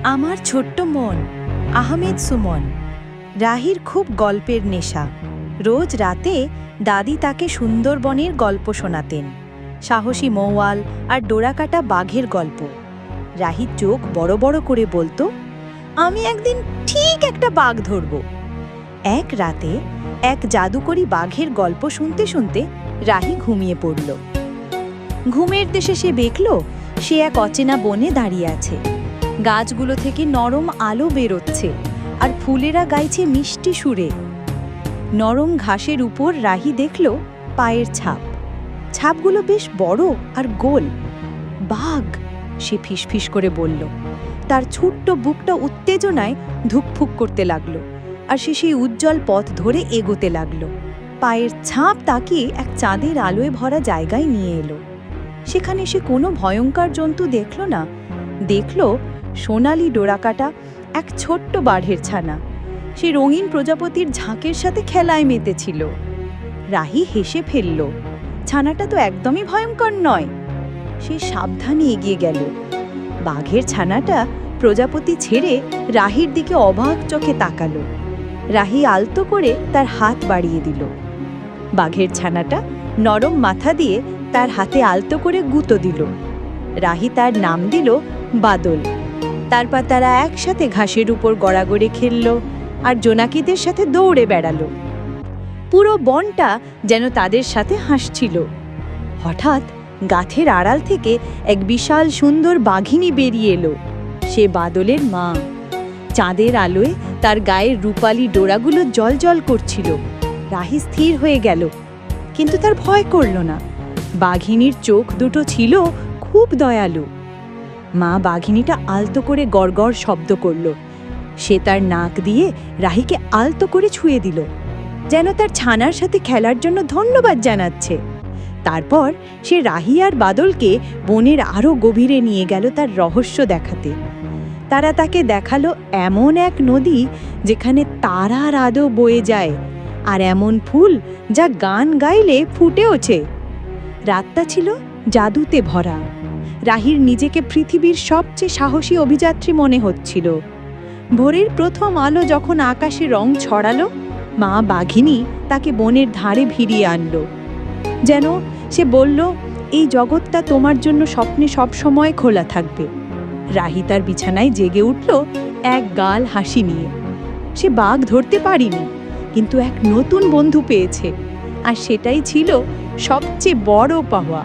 আমার ছোট্ট মন। আহমেদ সুমন। রাহির খুব গল্পের নেশা। রোজ রাতে দাদি তাকে সুন্দরবনের গল্প শোনাতেন, সাহসী মৌয়াল আর ডোরাকাটা বাঘের গল্প। রাহির চোখ বড় বড় করে বলতো, আমি একদিন ঠিক একটা বাঘ ধরব। এক রাতে এক জাদুকরী বাঘের গল্প শুনতে শুনতে রাহি ঘুমিয়ে পড়ল। ঘুমের দেশে সে দেখল সে এক অচেনা বনে দাঁড়িয়ে আছে। গাছগুলো থেকে নরম আলো বেরোচ্ছে আর ফুলেরা গাইছে মিষ্টি সুরে। নরম ঘাসের উপর রাহি দেখল পায়ের ছাপ। ছাপগুলো বেশ বড় আর গোল। বাঘ, সে ফিসফিস করে বলল। তার ছোট্ট বুকটা উত্তেজনায় ধুকফুক করতে লাগলো আর সে সেই উজ্জ্বল পথ ধরে এগোতে লাগলো। পায়ের ছাপ তাকে এক চাঁদের আলোয় ভরা জায়গায় নিয়ে এলো। সেখানে সে কোনো ভয়ঙ্কর জন্তু দেখল না, দেখল সোনালি ডোরাকাটা এক ছোট্ট বাঘের ছানা। সে রঙিন প্রজাপতির ঝাঁকের সাথে খেলায় মেতেছিল। রাহি হেসে ফেলল। ছানাটা তো একদমই ভয়ঙ্কর নয়। সে সাবধানে এগিয়ে গেল। বাঘের ছানাটা প্রজাপতি ছেড়ে রাহির দিকে অবাক চোখে তাকালো। রাহি আলতো করে তার হাত বাড়িয়ে দিল। বাঘের ছানাটা নরম মাথা দিয়ে তার হাতে আলতো করে গুঁতো দিল। রাহি তার নাম দিল বাদল। তারপর তারা একসাথে ঘাসের উপর গড়াগড়ি খেলল আর জোনাকিদের সাথে দৌড়ে বেড়ালো। পুরো বনটা যেন তাদের সাথে হাসছিল। হঠাৎ গাছের আড়াল থেকে এক বিশাল সুন্দর বাঘিনী বেরিয়ে এলো। সে বাদলের মা। চাঁদের আলোয় তার গায়ের রূপালি ডোরাগুলো জ্বলজ্বল করছিল। রাহি স্থির হয়ে গেল, কিন্তু তার ভয় করল না। বাঘিনীর চোখ দুটো ছিল খুব দয়ালু। মা বাঘিনীটা আলতো করে গড়গড় শব্দ করল। সে তার নাক দিয়ে রাহিকে আলতো করে ছুঁয়ে দিল, যেন তার ছানার সাথে খেলার জন্য ধন্যবাদ জানাচ্ছে। তারপর সে রাহি আর বাদলকে বনের আরও গভীরে নিয়ে গেল তার রহস্য দেখাতে। তারা তাকে দেখালো এমন এক নদী যেখানে তারার আলো বয়ে যায়, আর এমন ফুল যা গান গাইলে ফুটে ওঠে। রাতটা ছিল জাদুতে ভরা। রাহির নিজেকে পৃথিবীর সবচেয়ে সাহসী অভিযাত্রী মনে হচ্ছিল। ভোরের প্রথম আলো যখন আকাশে রং ছড়ালো, মা বাঘিনী তাকে বনের ধারে ভিড়িয়ে আনলো। যেন সে বলল, এই জগৎটা তোমার জন্য স্বপ্নে সবসময় খোলা থাকবে। রাহি তার বিছানায় জেগে উঠল এক গাল হাসি নিয়ে। সে বাঘ ধরতে পারেনি, কিন্তু এক নতুন বন্ধু পেয়েছে, আর সেটাই ছিল সবচেয়ে বড় পাওয়া।